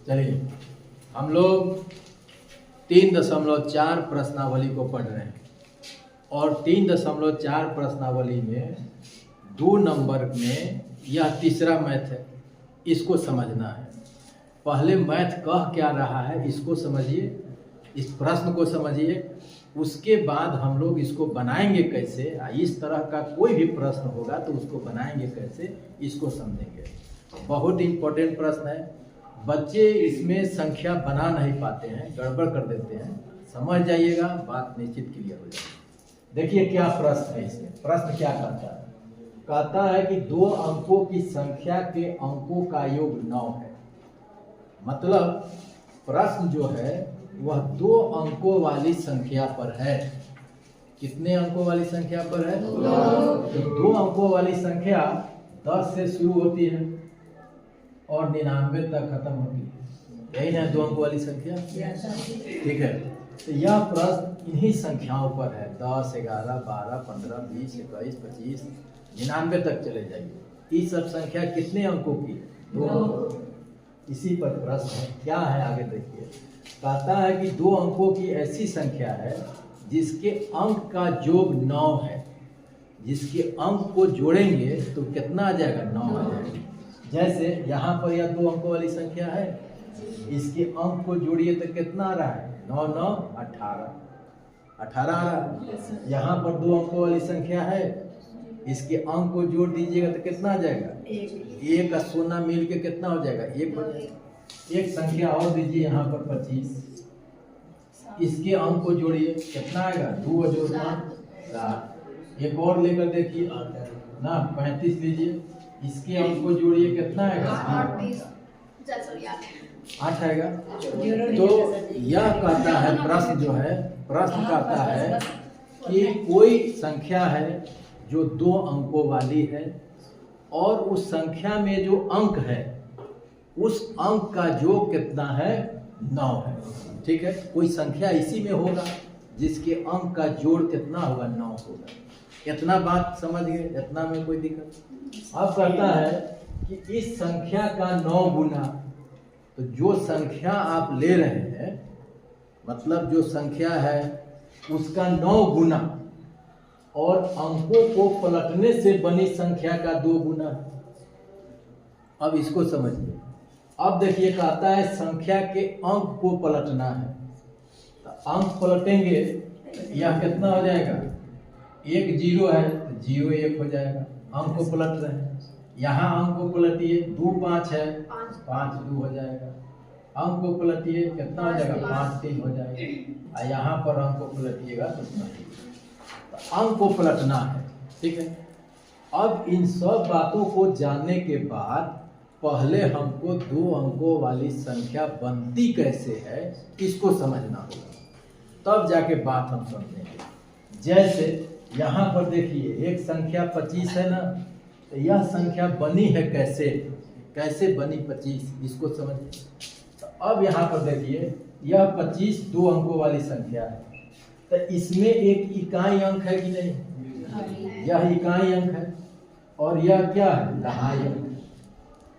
चलिए हम लोग 3.4 प्रश्नावली को पढ़ रहे हैं और 3.4 प्रश्नावली में 2 नंबर में यह तीसरा मैथ है। इसको समझना है। पहले मैथ कह क्या रहा है इसको समझिए, इस प्रश्न को समझिए, उसके बाद हम लोग इसको बनाएंगे कैसे। इस तरह का कोई भी प्रश्न होगा तो उसको बनाएंगे कैसे, इसको समझेंगे। बहुत इम्पोर्टेंट प्रश्न है। बच्चे इसमें संख्या बना नहीं पाते हैं, गड़बड़ कर देते हैं। समझ जाइएगा, बात निश्चित क्लियर हो जाएगी। देखिए क्या प्रश्न है इसमें। प्रश्न क्या कहता है? कहता है कि 2 अंकों की संख्या के अंकों का योग 9 है। मतलब प्रश्न जो है वह 2 अंकों वाली संख्या पर है। कितने अंकों वाली संख्या पर है? 2 अंकों वाली संख्या 10 से शुरू होती है और 99 तक खत्म होती है। यही ना 2 अंकों वाली संख्या? ठीक है। तो यह प्रश्न इन्हीं संख्याओं पर है। 10, 11, 12, 15, 20, 21, 25, 99 तक चले जाइए। ये सब संख्या कितने अंकों की? 2। इसी पर प्रश्न है। क्या है आगे देखिए। कहता है कि 2 अंकों की ऐसी संख्या है जिसके अंक का योग 9 है। जिसके अंक को जोड़ेंगे तो कितना आ जाएगा? 9 आ जाएगा। जैसे यहाँ पर यह 2 अंकों वाली संख्या है, इसके अंक को जोड़िए तो कितना आ रहा है? 9, 9, 18, 18 आ रहा है। यहाँ पर 2 अंकों वाली संख्या है, इसके अंक को जोड़ दीजिएगा तो कितना आ जाएगा? 1 का सोना मिल के कितना हो जाएगा? 1 हो जाएगा। एक संख्या और दीजिए यहाँ पर 25, इसके अंक को जोड़िए कितना आएगा? 2 जोड़ 7। एक और लेकर देखिए ना, 35 लीजिए, इसके अंक को जोड़िए कितना आएगा? 8 आएगा। तो यह कहता है प्रश्न जो है, प्रश्न कहता है कि कोई संख्या है जो 2 अंकों वाली है और उस संख्या में जो अंक है उस अंक का योग कितना है? 9 है। ठीक है। कोई संख्या इसी में होगा जिसके अंक का जोड़ कितना होगा? 9 होगा। इतना बात समझ गए? इतना में कोई दिक्कत? अब कहता है कि इस संख्या का 9 गुना, तो जो संख्या आप ले रहे हैं मतलब जो संख्या है उसका 9 गुना और अंकों को पलटने से बनी संख्या का 2 गुना। अब इसको समझिए। अब देखिए कहता है संख्या के अंक को पलटना है। तो अंक पलटेंगे यह कितना हो जाएगा? 1 0 है तो 0 1 हो जाएगा। अंक को पलट रहे हैं। यहाँ अंक को पलटिए, 2 5 है, 5 2 हो जाएगा। अंक को पलटिए कितना हो जाएगा? 5 3 हो जाएगा। और यहाँ पर अंक को पलटिएगा तो अंक को पलटना है। ठीक है। अब इन सब बातों को जानने के बाद पहले हमको 2 अंकों वाली संख्या बनती कैसे है इसको समझना होगा, तब जाके बात हम समझेंगे। जैसे यहाँ पर देखिए एक संख्या 25 है ना, तो यह संख्या बनी है कैसे? कैसे बनी 25, इसको समझिए। तो अब यहाँ पर देखिए यह 25 2 अंकों वाली संख्या है, तो इसमें एक इकाई अंक है कि नहीं? यह इकाई अंक है और यह क्या है? दहाई अंक।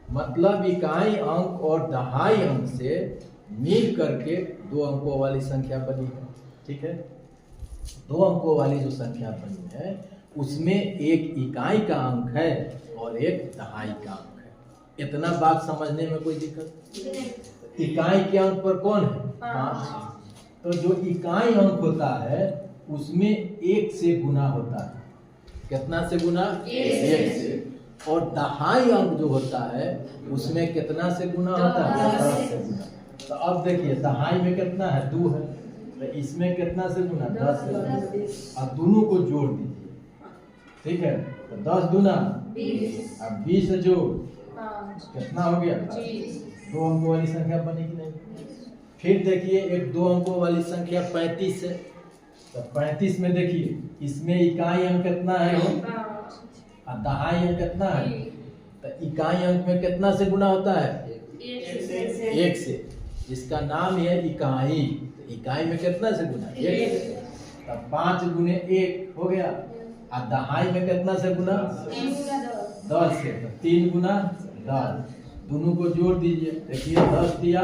मतलब इकाई अंक और दहाई अंक से मिल करके 2 अंकों वाली संख्या बनी है। ठीक है। 2 अंकों वाली जो संख्या बनी है उसमें एक इकाई का अंक है और एक दहाई का अंक है। इतना बात समझने में कोई दिक्कत? इकाई के अंक पर कौन है? 5। तो जो इकाई अंक होता है उसमें 1 से गुना होता है। कितना से गुना? 1 से। और दहाई अंक जो होता है उसमें कितना से गुना होता है? 10 से गुना। तो अब देखिए दहाई में कितना है? 2 है, तो इसमें कितना से गुना? 10 से गुना। अब दोनों को जोड़ दीजिए। ठीक है। तो 10 दूना 20। अब 20 से जोड़ कितना हो गया? 2 अंकों वाली संख्या बनी कि नहीं? फिर देखिए एक 2 अंकों वाली संख्या 35 है, तो 35 में देखिए इसमें इकाई अंक कितना है? और दहाई अंक कितना है? तो इकाई अंक में कितना से गुना होता है? 1 से। इसका नाम है इकाई। तो इकाई में कितना से गुना? 1 से। तो 5 गुने 1 हो गया। और दहाई में कितना से गुना? 10 से। तो 3 गुना 10। दोनों को जोड़ दीजिए। देखिए 10 दिया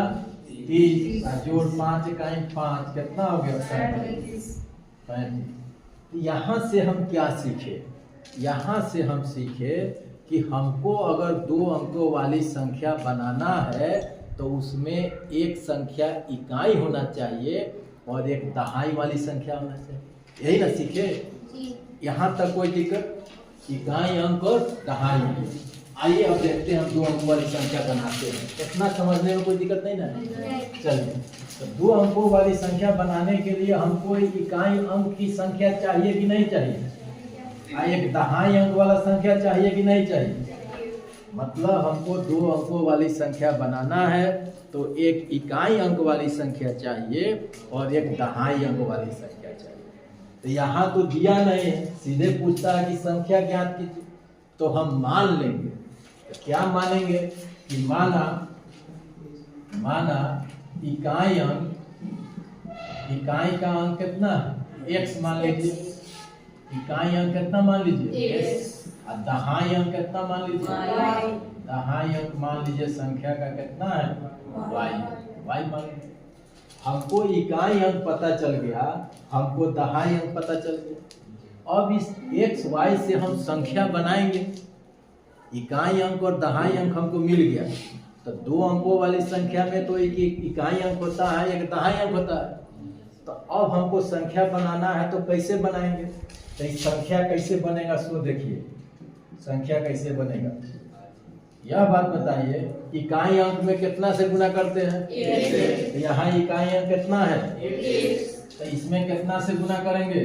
30 जोड़ 5 इकाई 5 कितना हो गया 35। यहाँ से हम क्या सीखे? यहाँ से हम सीखे कि हमको अगर 2 अंकों वाली संख्या बनाना है तो उसमें एक संख्या इकाई होना चाहिए और एक दहाई वाली संख्या होना चाहिए। यही ना सीखे? यहाँ तक कोई दिक्कत? इकाई अंक और दहाई अंक। आइए अब देखते हैं हम 2 अंकों वाली संख्या बनाते हैं। इतना समझने में कोई दिक्कत नहीं ना? चलिए, तो 2 अंकों वाली संख्या बनाने के लिए हमको इकाई अंक की संख्या चाहिए कि नहीं चाहिए? एक दहाई अंक वाला संख्या चाहिए कि नहीं चाहिए? मतलब हमको 2 अंकों वाली संख्या बनाना है तो एक इकाई अंक वाली संख्या चाहिए और एक दहाई अंक वाली संख्या चाहिए। तो यहाँ तो दिया नहीं है, सीधे पूछता है कि संख्या ज्ञात कीजिए। तो हम मान लेंगे। तो क्या मानेंगे कि माना इकाई का अंक कितना है? x मान लीजिए। इकाई अंक कितना मान लीजिए? और दहाई अंक कितना मान लीजिए? दहाई अंक मान लीजिए संख्या का कितना है? y मान लीजिए। हमको इकाई अंक पता चल गया, हमको दहाई अंक पता चल गया। अब इस x y से हम संख्या बनाएंगे। इकाई अंक और दहाई अंक हमको मिल गया तो 2 अंकों वाली संख्या में तो एक इकाई अंक होता है, एक दहाई अंक होता है। तो अब हमको संख्या बनाना है तो कैसे बनाएंगे? तो इस संख्या कैसे बनेगा सो देखिए। संख्या कैसे बनेगा यह बात बताइए। इकाई अंक में कितना से गुना करते हैं? तो यहाँ इकाई अंक कितना है? तो इसमें कितना से गुना करेंगे?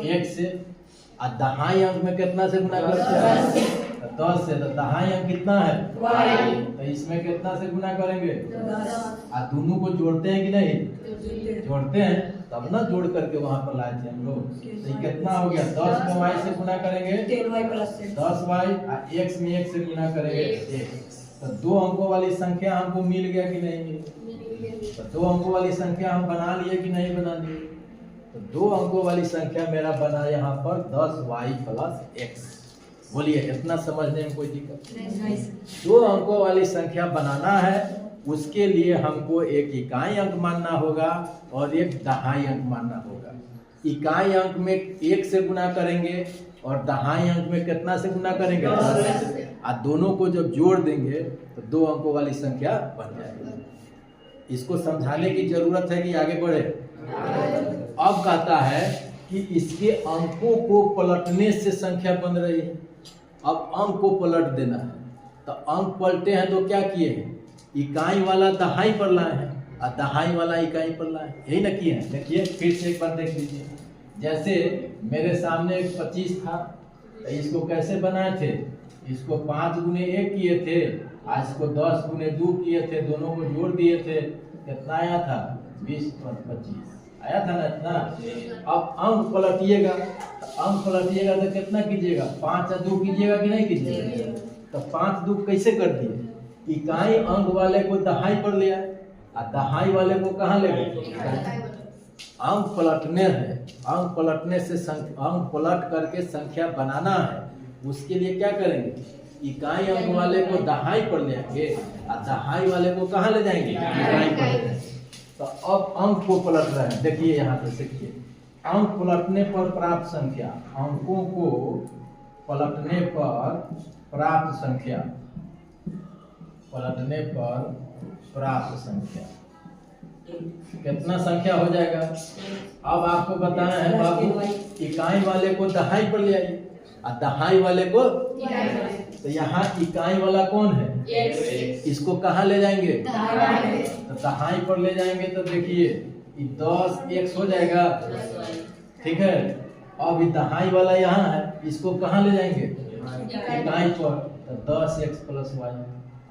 1 से। और दहाई अंक में कितना से गुना करते हैं? 10 से। तो दहाई अंक कितना है? तो इसमें कितना से गुना करेंगे? और दोनों को जोड़ते हैं कि नहीं? जोड़ते हैं तब ना जोड़ करके वहां पर लाए थे हम लोग। तो कितना हो गया? 10 को y से गुना करेंगे 10y और x में 1 से गुना करेंगे 1। तो 2 अंकों वाली संख्या हमको मिल गया कि नहीं मिल? तो 2 अंकों वाली संख्या हम बना लिए कि नहीं बना लिए? तो 2 अंकों वाली संख्या मेरा बना यहाँ पर 10y + x। बोलिए, इतना समझने में कोई दिक्कत नहीं? 2 अंकों वाली संख्या बनाना है, उसके लिए हमको एक इकाई अंक मानना होगा और एक दहाई अंक मानना होगा। इकाई अंक में 1 से गुना करेंगे और दहाई अंक में कितना से गुना करेंगे? 10 से। और दोनों को जब जोड़ देंगे तो 2 अंकों वाली संख्या बन जाएगी। इसको समझाने की जरूरत है कि आगे बढ़े? अब कहता है कि इसके अंकों को पलटने से संख्या बन रही है। अब अंक को पलट देना है। तो अंक पलटे हैं तो क्या किए हैं? इकाई वाला दहाई पर लाए हैं और दहाई वाला इकाई पर लाए हैं। यही ना किए हैं? देखिए फिर से एक बार देख लीजिए। जैसे मेरे सामने 25 था तो इसको कैसे बनाए थे? इसको 5 गुने 1 किए थे, आज इसको 10 गुने 2 किए थे, दोनों को जोड़ दिए थे। कितना आया था? 20 + 25 आया था ना इतना। अब अंक पलटिएगा तो कितना कीजिएगा? 5 और 2 कीजिएगा कि नहीं कीजिएगा? तो 5 2 कैसे कर दिए? इकाई अंक वाले को दहाई पर ले आए और दहाई वाले को कहाँ ले गए? अंक पलटने हैं। अंक पलटने से अंक पलट करके संख्या बनाना है। उसके लिए क्या करेंगे? इकाई अंक वाले को दहाई पर ले आएंगे और दहाई वाले को कहाँ ले जाएंगे? इकाई पर। तो अब अंक को पलट रहे हैं। देखिए यहाँ पे देखिए, अंक पलटने पर प्राप्त संख्या। अंकों को पलटने पर प्राप्त संख्या। पलटने पर प्राप्त संख्या कितना संख्या हो जाएगा? अब आपको बताना है बाबू, इकाई वाले को दहाई पर ले आइए और दहाई वाले को। तो यहाँ इकाई वाला कौन है? इसको कहाँ ले जाएंगे? तो दहाई पर ले जाएंगे। तो देखिए 10 x हो जाएगा, ठीक है। अब दहाई वाला यहाँ है, इसको कहाँ ले जाएंगे? इकाई पर। तो 10x + y।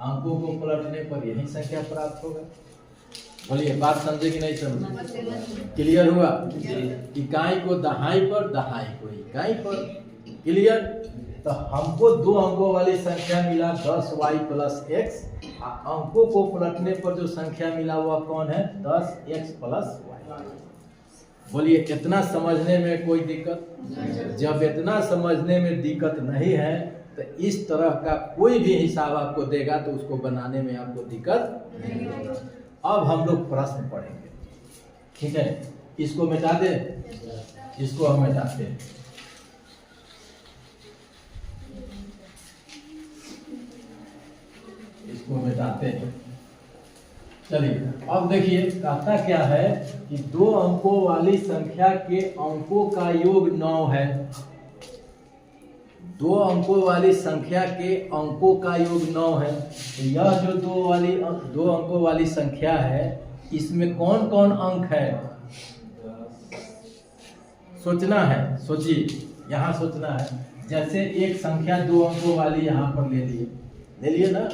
अंकों को पलटने पर यही संख्या प्राप्त होगा। बोलिए, बात समझे कि नहीं समझे? क्लियर हुआ? इकाई को दहाई पर, दहाई को इकाई पर। क्लियर? तो हमको 2 अंकों वाली संख्या मिला 10y + x। अंकों को पलटने पर जो संख्या मिला वह कौन है? 10x + y। बोलिए, इतना समझने में कोई दिक्कत? जब इतना समझने में दिक्कत नहीं है तो तो इस तरह का कोई भी हिसाब आपको देगा तो उसको बनाने में आपको दिक्कत नहीं होगा। अब हम लोग प्रश्न पढ़ेंगे, ठीक है। इसको मिटा दे, इसको हम मिटाते हैं। इसको मिटाते हैं। चलिए अब देखिए कहता क्या है कि 2 अंकों वाली संख्या के अंकों का योग 9 है। 2 अंकों वाली संख्या के अंकों का योग 9 है। तो यह जो 2 अंकों वाली संख्या है, इसमें कौन कौन अंक है सोचना है। सोचिए, यहाँ सोचना है। जैसे एक संख्या 2 अंकों वाली यहाँ पर ले लिए ना,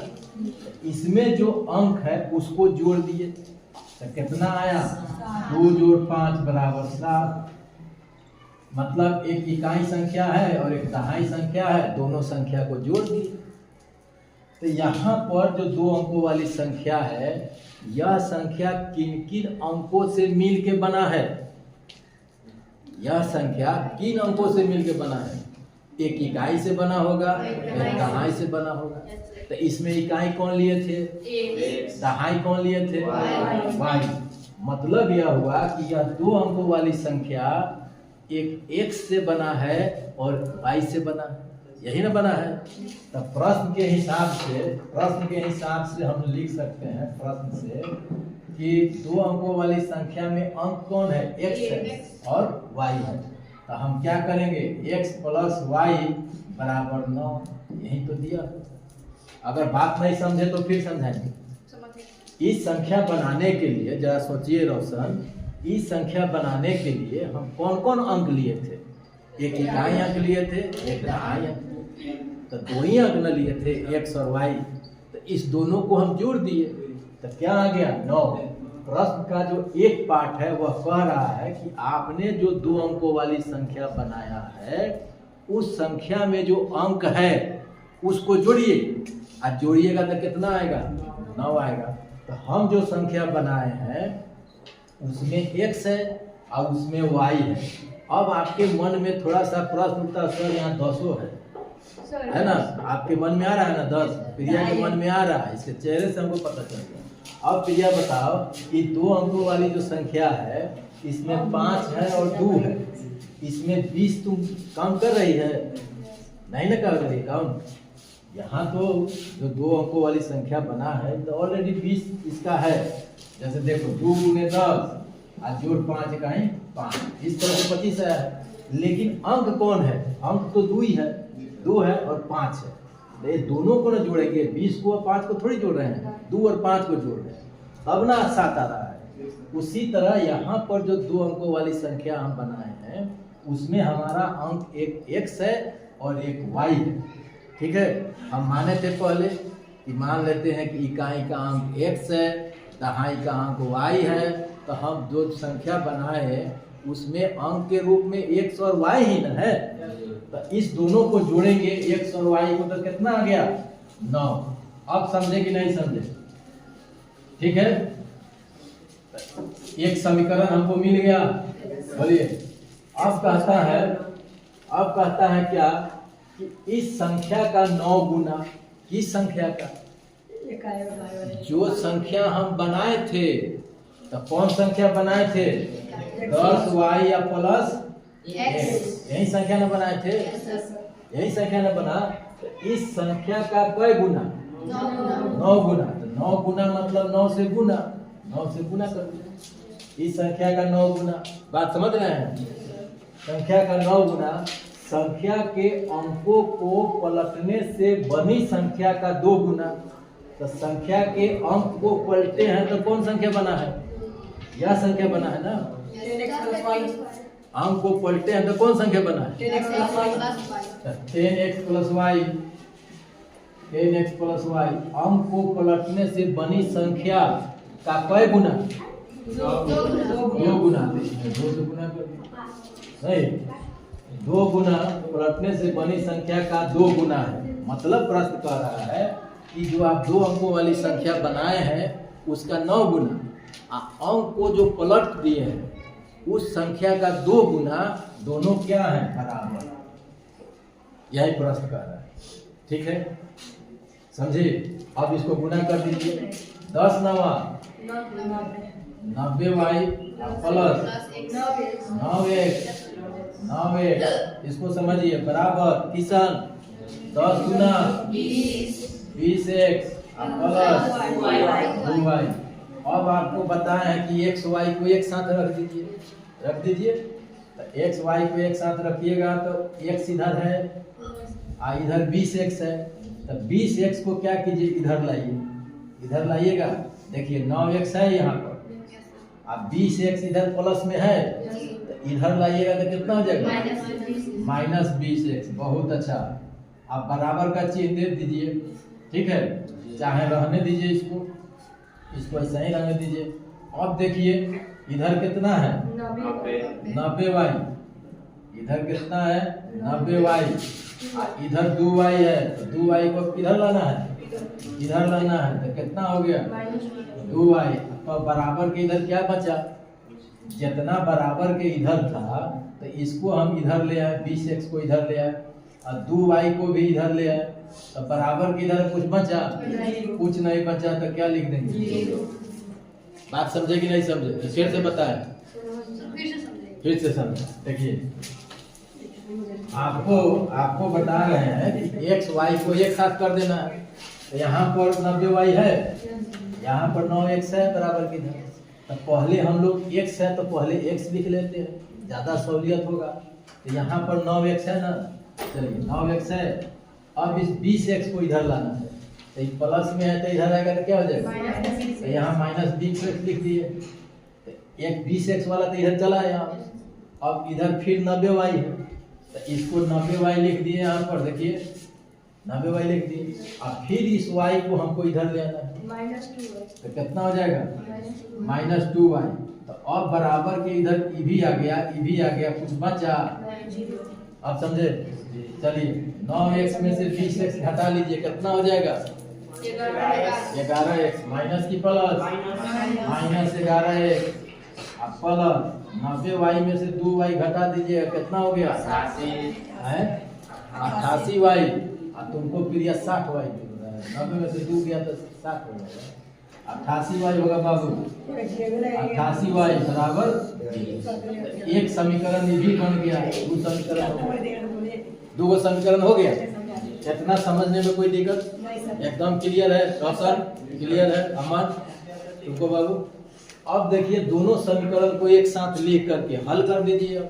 इसमें जो अंक है उसको जोड़ दिए तो कितना आया, 2 जोड़ 5 बराबर 7। मतलब एक इकाई संख्या है और एक दहाई संख्या है, दोनों संख्या को जोड़ दिए। तो यहाँ पर जो 2 अंकों वाली संख्या है, यह संख्या किन किन अंकों से मिल के बना है, यह संख्या किन अंकों से मिल के बना है। एक इकाई से बना होगा, एक दहाई से बना होगा। तो इसमें इकाई कौन लिए थे, दहाई कौन लिए थे, वाई। मतलब यह हुआ कि यह 2 अंकों वाली संख्या एक x से बना है और y से बना है, यही ना बना है। तो प्रश्न के हिसाब से हम लिख सकते हैं प्रश्न से कि 2 अंकों वाली संख्या में अंक कौन है, x है और y है। तो हम क्या करेंगे, x प्लस y बराबर 9, यही तो दिया। अगर बात नहीं समझे तो फिर समझाएंगे। इस संख्या बनाने के लिए जरा सोचिए रोशन, इस संख्या बनाने के लिए हम कौन कौन अंक लिए थे। एक इकाई अंक लिए थे, एक दहाई अंक, तो 2 ही अंक न लिए थे, x और y। तो इस दोनों को हम जोड़ दिए तो क्या आ गया, 9। प्रश्न का जो एक पार्ट है वह कह रहा है कि आपने जो 2 अंकों वाली संख्या बनाया है, उस संख्या में जो अंक है उसको जोड़िए, और जोड़िएगा तो कितना आएगा, 9 आएगा। तो हम जो संख्या बनाए हैं उसमें x है और उसमें y है। अब आपके मन में थोड़ा सा प्रश्न उठता, सर यहाँ 10 है ना, आपके मन में आ रहा है ना 10, प्रिया के मन में आ रहा है, इसके चेहरे से हमको पता चल गया। अब प्रिया बताओ कि 2 अंकों वाली जो संख्या है इसमें 5 है और 2 है, इसमें 20 तुम काम कर रही है, नहीं ना कर रही काम। यहाँ तो जो 2 अंकों वाली संख्या बना है तो ऑलरेडी 20 इसका है। जैसे देखो 2 गुने 10 और जोड़ 5 इकाई 5, इस तरह से 25 है। लेकिन अंक कौन है, अंक तो 2 ही है, 2 है और 5 है। तो ये दोनों को ना जोड़ेंगे, 20 को और 5 को थोड़ी जोड़ रहे हैं, 2 और 5 को जोड़ रहे हैं, तब ना 7 आ रहा है। उसी तरह यहाँ पर जो 2 अंकों वाली संख्या हम बनाए हैं उसमें हमारा अंक एक x है और एक y है, ठीक है। हम माने थे पहले कि मान लेते हैं कि इकाई का अंक x है, दहाई का अंक y है। तो हम जो संख्या बनाए उसमें अंक के रूप में x और y ही ना है, तो इस दोनों को जोड़ेंगे, x और y को, तो कितना आ गया, 9। अब समझे कि नहीं समझे, ठीक है। एक समीकरण हमको मिल गया, बोलिए। अब कहता है क्या कि इस संख्या का 9 गुना, किस संख्या का, जो संख्या हम बनाए थे, तो कौन संख्या बनाए थे, 10y या प्लस x, यही संख्या न बनाए थे, यही संख्या न बना। तो इस संख्या का कै गुना, 9 गुना। तो 9 गुना मतलब 9 से गुना, 9 से गुना कर दिया। इस संख्या का 9 गुना, बात समझ रहे हैं, संख्या का 9 गुना। संख्या के अंकों को पलटने से बनी संख्या का 2 गुना। तो संख्या के अंक को पलटे हैं तो कौन संख्या बना है, यह संख्या बना है ना। अंक को पलटे हैं तो कौन संख्या बना है, 10x plus y, 10x plus y। अंक को पलटने से बनी संख्या का कै गुना, 2 गुना। 2 से गुना कर नहीं, 2 गुना पलटने से बनी संख्या का 2 गुना है। मतलब प्रश्न कह रहा है कि जो आप 2 अंकों वाली संख्या बनाए हैं उसका 9 गुना, अंक को जो पलट दिए हैं उस संख्या का 2 गुना, दोनों क्या है, बराबर। यही प्रश्न कर रहा है। ठीक है, समझे। अब इसको गुना कर दीजिए, 10 नवा 90y प्लस 9x इसको समझिए बराबर किसान 10 गुना 20x प्लस 2y। अब आपको बताया है कि x y को एक साथ रख दीजिए। तो x y को एक साथ रखिएगा तो x इधर है इधर 20x है, तो 20x को क्या कीजिए इधर लाइएगा। देखिए 9x है यहाँ पर, अब 20x इधर प्लस में है तो इधर लाइएगा तो कितना हो जाएगा -20x। बहुत अच्छा, आप बराबर का चिन्ह दे दीजिए, ठीक है, चाहे रहने दीजिए इसको ऐसा ही रहने दीजिए। अब देखिए इधर कितना है 90y, इधर कितना है 90y, इधर 2y है तो 2y को किधर लाना है तो कितना हो गया 2y। तो बराबर के इधर क्या बचा, जितना बराबर के इधर था तो इसको हम इधर ले आए, 20x को इधर ले आए और 2y को भी इधर ले आए, तो बराबर के इधर कुछ बचा कुछ नहीं बचा, तो क्या लिख देंगे। बात समझे कि नहीं समझे, तो फिर से बताएं, फिर से समझे। देखिए आपको बता रहे हैं कि x y को एक साथ कर देना है, तो यहाँ पर 90y है, यहाँ पर 9x है बराबर की इधर, तो पहले हम लोग x है तो पहले x लिख लेते हैं, ज़्यादा सहूलियत होगा। तो यहाँ पर 9x है ना, चलिए 9x है। अब इस 20x को इधर लाना है, तो ये प्लस में है तो इधर आएगा तो क्या हो जाएगा, तो यहाँ -20x लिख दिए, तो एक 20x वाला तो इधर चला यहाँ। अब इधर फिर 90y है तो इसको 90y लिख दिए यहाँ पर, देखिए 90y लिख दिए। अब फिर इस y को हमको इधर ले आना है तो कितना हो जाएगा -2y। तो अब बराबर के इधर ई भी आ गया, कुछ बचा, आप समझे। चलिए 9x में से 20x घटा लीजिए, कितना हो जाएगा 11x माइनस की प्लस -11x प्लस 90y में से 2y घटा दीजिए, कितना हो गया 88y। तुमको प्रिया 60y, 90 में से 2 गया तो 60 हो जाएगा, 88y होगा बाबू, 88y बराबर। एक समीकरण ये भी बन गया, दो समीकरण हो गया। इतना समझने में कोई दिक्कत, एकदम क्लियर है रोशन, क्लियर है अमन तुमको बाबू। अब देखिए दोनों समीकरण को एक साथ लिख करके हल कर दीजिए।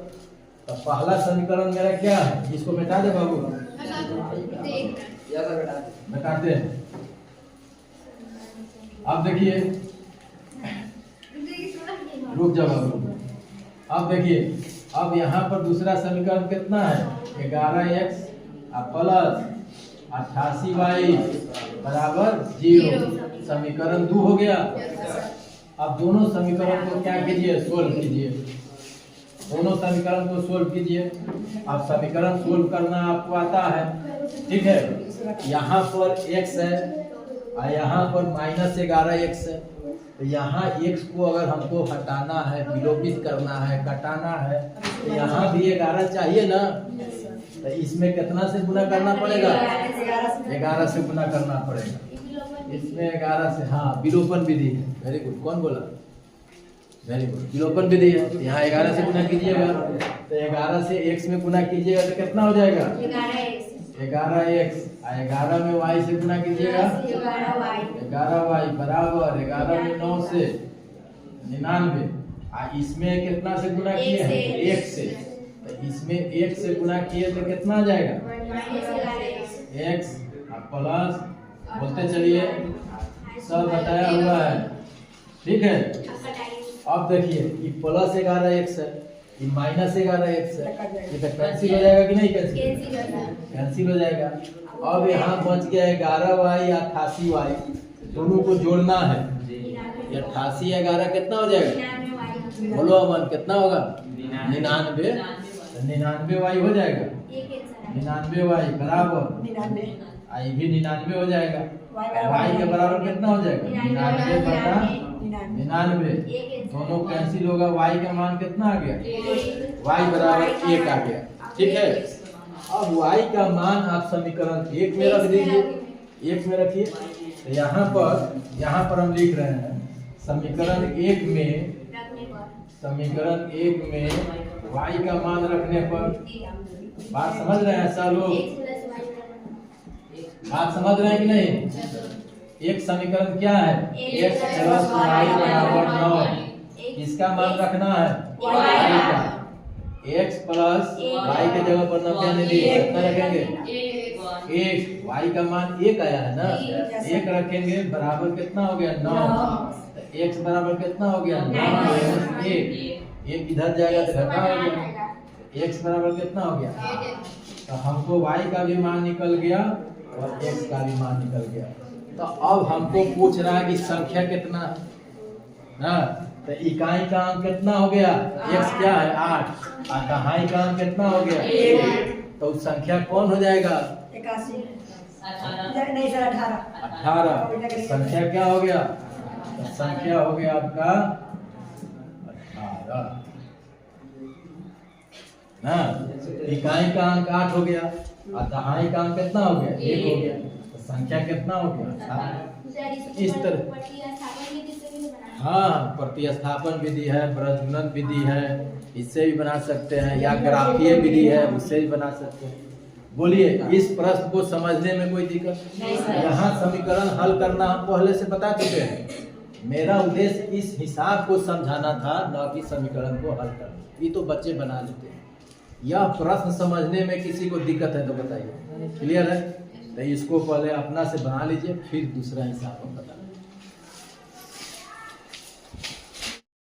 तो पहला समीकरण मेरा क्या है, इसको मिटा दे बाबू, बताते हैं। अब देखिए रुक जाओ बाबू। अब देखिए अब यहाँ पर दूसरा समीकरण कितना है 11x प्लस 88y बराबर 0, समीकरण 2 हो गया। अब दोनों समीकरण को क्या कीजिए सोल्व कीजिए, दोनों समीकरण को सोल्व कीजिए। अब समीकरण सोल्व करना आपको आता है, ठीक है। यहाँ पर x है और यहाँ पर -11x है, तो यहाँ x को अगर हमको हटाना है, विलोपित करना है, घटाना है, तो यहाँ भी 11 चाहिए ना, तो इसमें कितना से गुना करना पड़ेगा 11 से गुना करना पड़ेगा, इसमें 11 से, हाँ विलोपन विधि है। वेरी गुड, कौन बोला, वेरी गुड, विलोपन विधि है। यहाँ 11 से गुना कीजिएगा, तो 11 से x में गुना कीजिएगा तो कितना हो जाएगा 11x, 11 में y से गुना कीजिएगा 11y बराबर 11 में 9 से 99, इसमें कितना से गुना किए हैं 1 से, तो इसमें 1 से गुना किए तो कितना आ जाएगा x प्लस, बोलते चलिए सब बताया हुआ है, ठीक है। अब देखिए ये प्लस 11x है, ये -11x है, ये तो कैंसिल हो जाएगा कि नहीं, कैंसिल हो जाएगा। अब यहाँ बच गया 11y 88y, दोनों को जोड़ना है, 88 11 कितना हो जाएगा, बोलो अमन कितना होगा 99, 99y हो जाएगा, 99y बराबर आई भी 99 हो जाएगा, y के बराबर कितना हो जाएगा 99 बटा 99, दोनों कैंसिल होगा, y का मान कितना आ गया y बराबर 1 आ गया, ठीक है। अब y का मान आप समीकरण 1 में रख दीजिए, 1 में रखिए। तो यहाँ पर हम लिख रहे हैं समीकरण 1 में y का मान रखने पर, बात समझ रहे हैं सब लोग? बात समझ रहे हैं कि नहीं? एक समीकरण क्या है? x प्लस y बराबर 9। इसका मान रखना है y का। x प्लस y के जगह पर 9 क्या नहीं दिए, कितना रखेंगे? 1। y का मान 1 आया है ना, 1 रखेंगे बराबर कितना हो गया? 9। x बराबर कितना हो गया? 9 1 इधर जाएगा तो घटा हो गया। x बराबर कितना हो गया? तो हमको y का भी मान निकल गया और x का भी मान निकल गया। तो अब हमको पूछ रहा है कि संख्या कितना है, तो इकाई का अंक कितना हो गया? x क्या है? 8। और दहाई का अंक कितना हो गया? 1। तो संख्या कौन हो जाएगा? 18। संख्या क्या हो गया? संख्या हो गया आपका 18 ना। इकाई का अंक 8 हो गया और दहाई का अंक कितना हो गया? 1 हो गया। तो संख्या कितना हो गया? 18। इस तरह हाँ, प्रतिस्थापन विधि है, ब्रजगुणन विधि है, इससे भी बना सकते हैं, या ग्राफीय विधि है, उससे भी बना सकते हैं। बोलिए, इस प्रश्न को समझने में कोई दिक्कत नहीं? यहाँ समीकरण हल करना हम पहले से बता चुके हैं। मेरा उद्देश्य इस हिसाब को समझाना था, न कि समीकरण को हल करना। ये तो बच्चे बना लेते हैं। यह प्रश्न समझने में किसी को दिक्कत है तो बताइए। क्लियर है? तो इसको पहले अपना से बना लीजिए, फिर दूसरा हिसाब हम बता